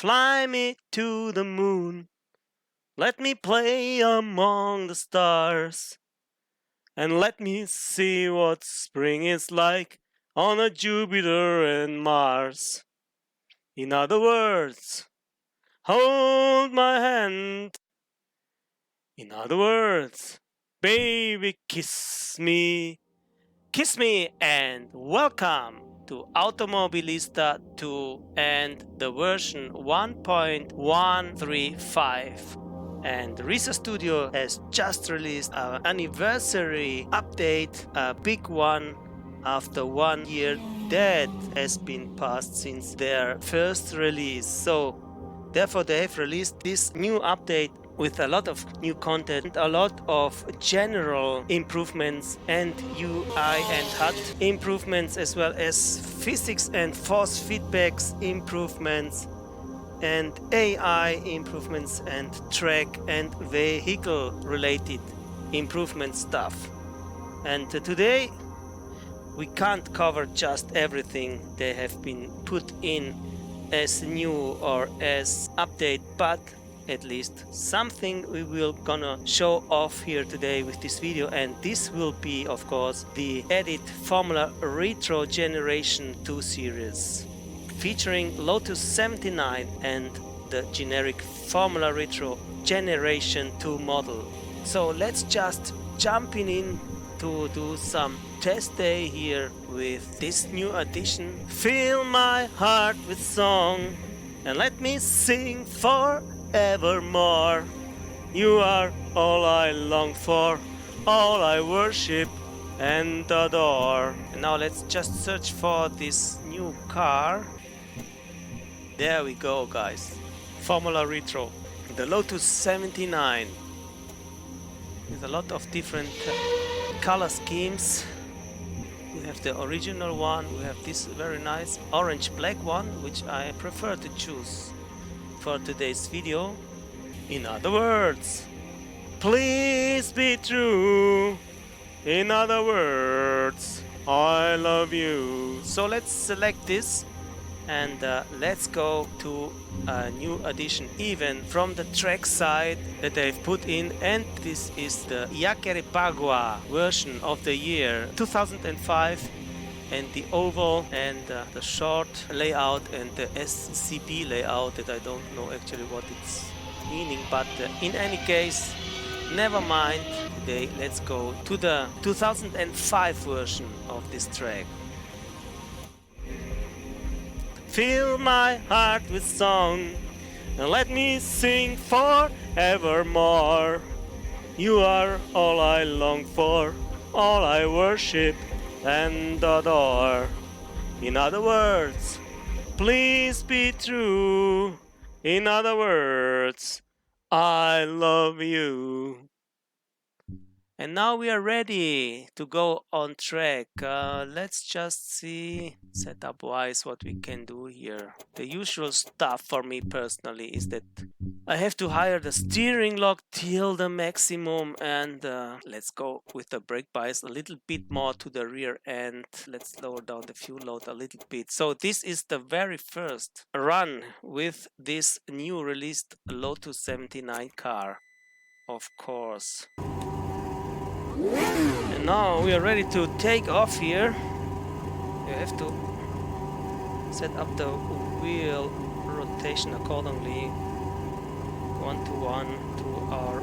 Fly me to the moon, let me play among the stars, and let me see what spring is like on a Jupiter and Mars. In other words, hold my hand. In other words, baby, kiss me. Kiss me and welcome to Automobilista 2 and the version 1.135. And Risa Studio has just released an anniversary update, a big one after 1 year that has been passed since their first release. So therefore they have released this new update with a lot of new content, a lot of general improvements and UI and HUD improvements, as well as physics and force feedbacks improvements and AI improvements and track and vehicle related improvement stuff. And today we can't cover just everything they have been put in as new or as update, but at least something we will gonna show off here today with this video, and this will be of course the Edit Formula Retro Generation 2 series featuring Lotus 79 and the generic Formula Retro Generation 2 model. So let's just jump in to do some test day here with this new edition. Fill my heart with song and let me sing forevermore. You are all I long for, all I worship and adore. And now let's just search for this new car. There we go, guys. Formula Retro, the Lotus 79. With a lot of different color schemes. We have the original one, we have this very nice orange black one, which I prefer to choose for today's video. In other words, please be true. In other words, I love you. So let's select this and let's go to a new edition, even from the track side that they've put in, and this is the Jacarepagua version of the year 2005, and the oval and the short layout and the SCP layout that I don't know actually what it's meaning, but in any case, never mind. Today let's go to the 2005 version of this track. Fill my heart with song and let me sing forevermore. You are all I long for, all I worship and adore. In other words, please be true. In other words, I love you. And now we are ready to go on track. Let's just see setup wise what we can do here. The usual stuff for me personally is that I have to hire the steering lock till the maximum, and let's go with the brake bias a little bit more to the rear end. Let's lower down the fuel load a little bit. So this is the very first run with this new released Lotus 79 car, of course. And now we are ready to take off here. You have to set up the wheel rotation accordingly, 1-to-1 to our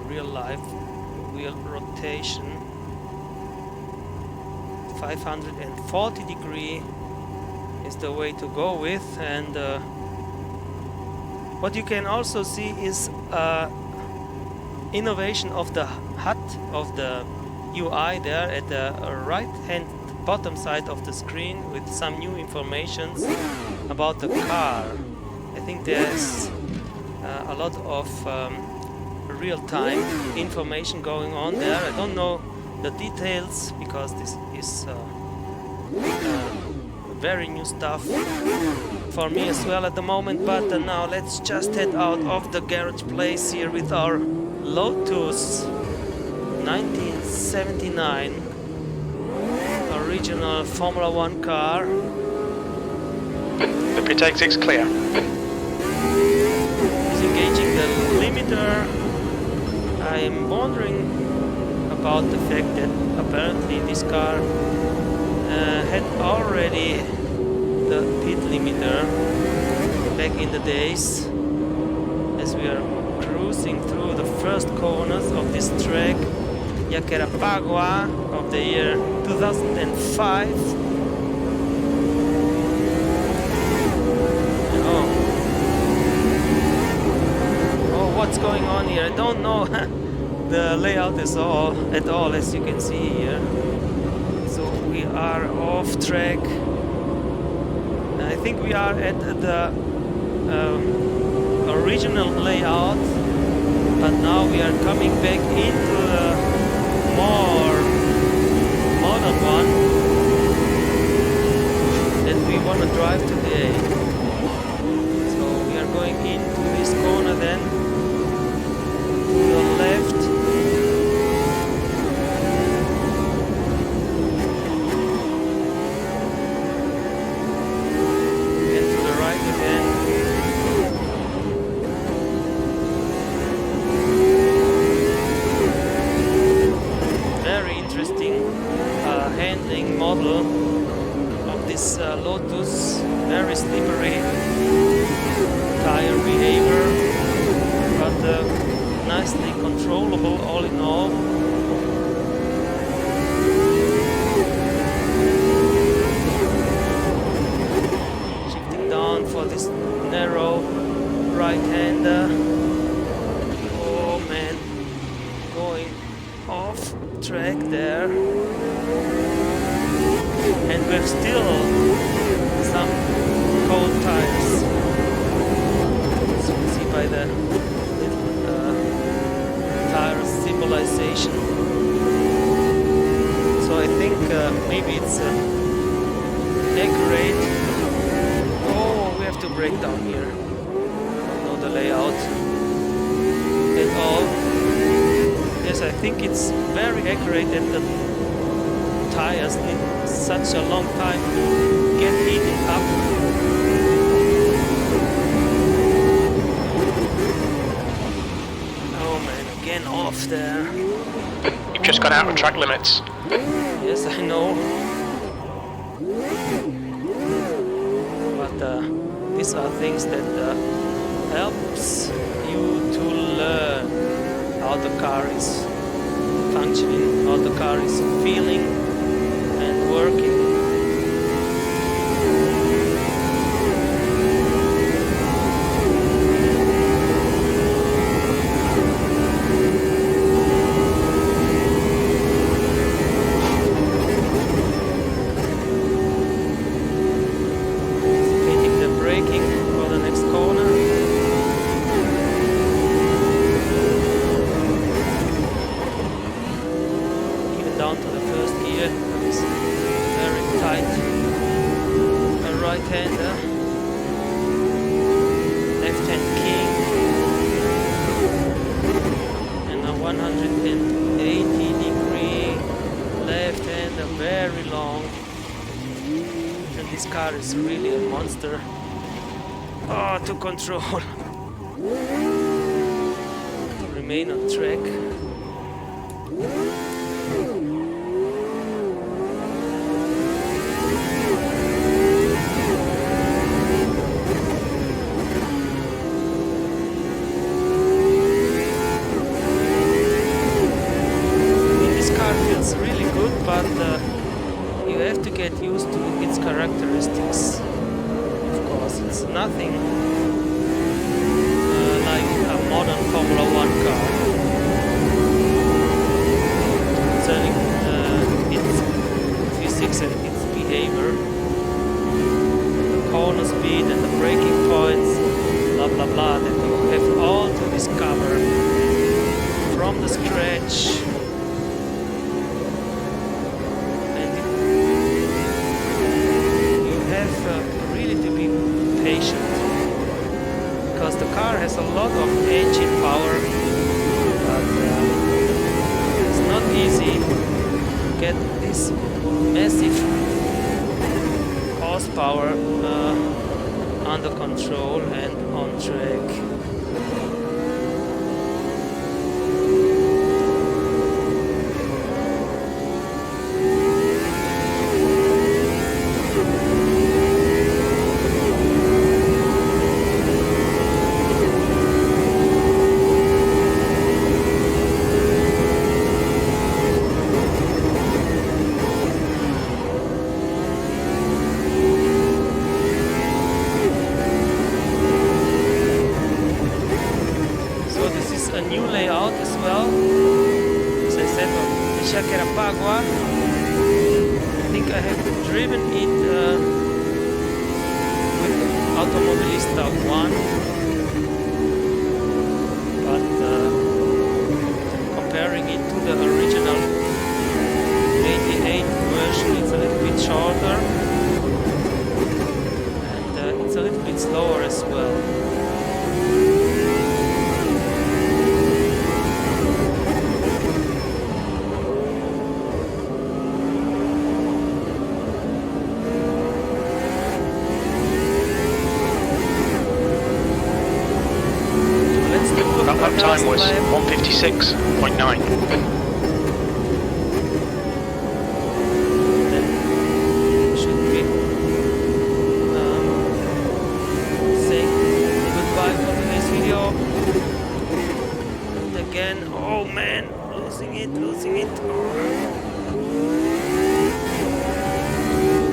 real life wheel rotation. 540 degree is the way to go with, and what you can also see is innovation of the HUD of the UI there at the right hand bottom side of the screen with some new information about the car. I think there's a lot of real-time information going on there. I don't know the details because this is very new stuff for me as well at the moment, but now let's just head out of the garage place here with our Lotus 1979 original Formula 1 car. The pre-taxi's clear. Disengaging the limiter. I am wondering about the fact that apparently this car had already the pit limiter back in the days, as we are cruising through the first corners of this track, Jacarepagua, of the year 2005. Oh, what's going on here? I don't know the layout is at all, as you can see here. So we are off track. I think we are at the original layout, but now we are coming back into the more modern one that we want to drive today. So we are going into this corner then, to the left. And to the right again. Handling model of this Lotus, very slippery tire behavior, but nicely controllable all in all. Shifting down for this narrow right-hander. Oh man, going off track there. And we have still some cold tires, as you can see by the little tire symbolization. So I think maybe it's accurate. Oh, we have to break down here. Don't know the layout at all. Yes, I think it's very accurate that the tires need such a long time to get heated up. Oh man, again off there. You've just gone out on track limits. Yes, I know. But these are things that helps you to learn how the car is functioning, how the car is feeling and working. Anticipating the braking for the next corner. Even down to the first gear. It's very tight. A right-hander, left-hand king, and a 180-degree left-hander, very long. And this car is really a monster. Oh, to control. To remain on track. But you have to get used to its characteristics. Of course, it's nothing like a modern Formula 1 car. Concerning its physics and its behavior, the corner speed and the braking points, blah blah blah, that you have all to discover from the scratch. Really to be patient, because the car has a lot of engine power, but it's not easy to get this massive horsepower under control and on track. Jacarepagua. I think I have driven it with Automobilista 1, but comparing it to the original 88 version, it's a little bit shorter and it's a little bit slower as well. Lap time was 1:56.9. Should be saying goodbye for today's video. And again, oh man, losing it.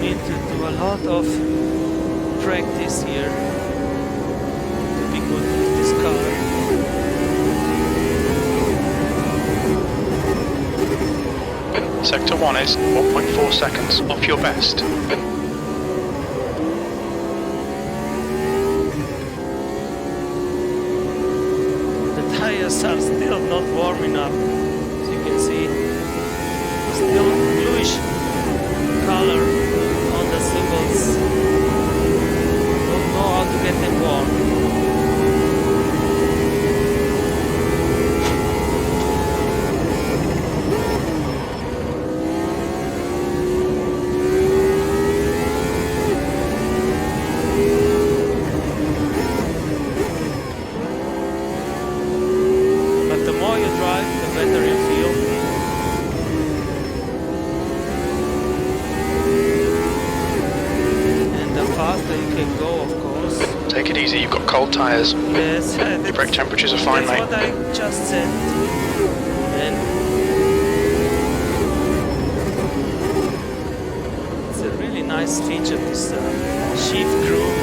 Need to do a lot of practice here to be good with this car. Sector 1 is 1.4 seconds off your best. The tires are still not warming up, as you can see. Still bluish color on the symbols. Don't know how to get them warm. Take it easy, you've got cold tyres. Yes, Your brake temperatures are fine, mate. That's what I just said. And it's a really nice feature, this shift groove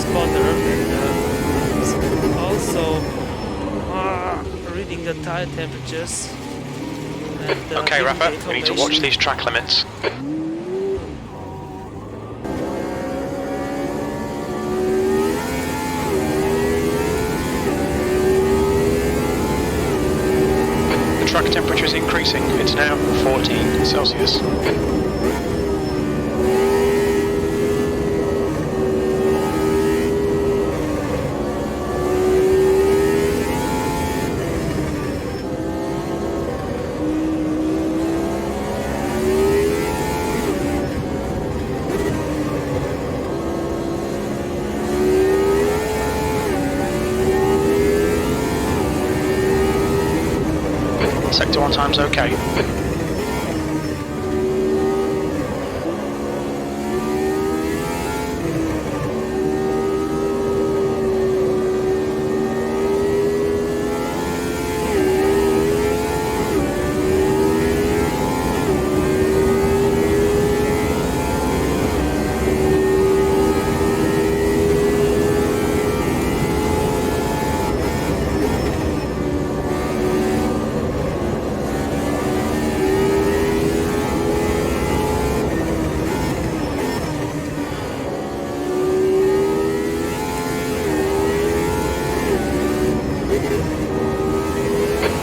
spotter, and it's also reading the tire temperatures. And, okay, Rafa, we need to watch these track limits. Track temperature is increasing. It's now 14 Celsius. Sector 1 time's okay.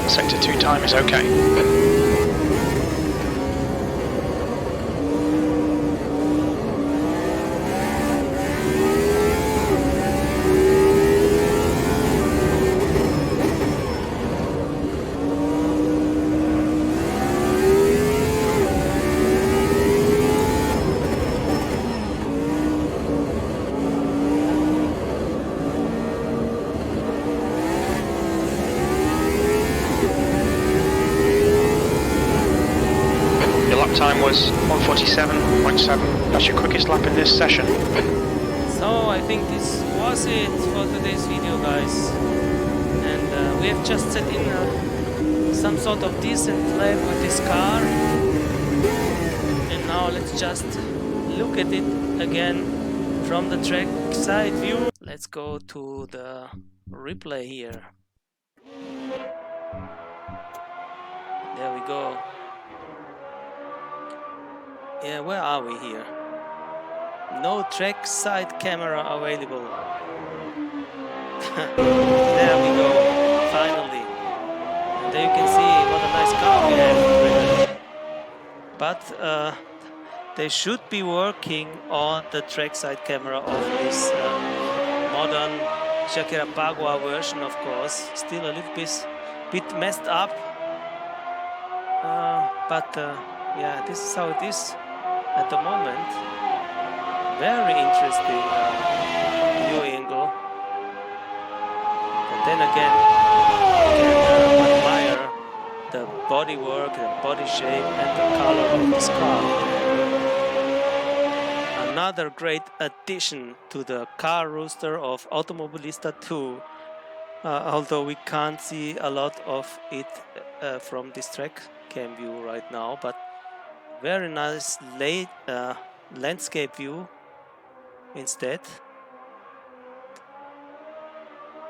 Sector 2 time is okay. Time was 1:47.7. That's your quickest lap in this session. So I think this was it for today's video, guys. And we have just set in some sort of decent lap with this car. And now let's just look at it again from the track side view. Let's go to the replay here. There we go. Yeah, where are we here? No track side camera available. There we go, finally. And there you can see what a nice car we have. But they should be working on the trackside camera of this modern Jacarepagua version, of course. Still a little bit messed up. But yeah, this is how it is at the moment. Very interesting view angle. But then again, you can admire the bodywork, the body shape, and the color of this car. Another great addition to the car roster of Automobilista 2, although we can't see a lot of it from this track cam view right now, but very nice landscape view instead.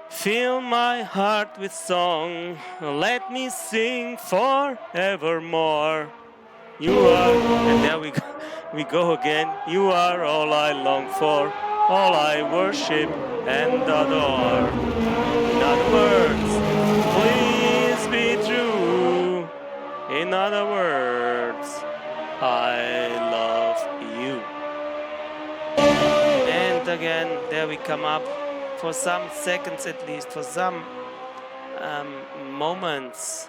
Fill my heart with song, let me sing forevermore. You are, and there we go again. You are all I long for, all I worship and adore. In other words, please be true. In other words, I love you. And again, there we come up for some seconds at least, for some moments.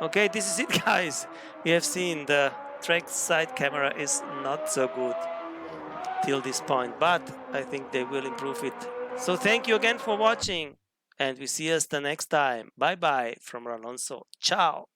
Okay, this is it, guys. We have seen the track side camera is not so good till this point, but I think they will improve it. So thank you again for watching, and we see us the next time. Bye bye from Alonso. Ciao.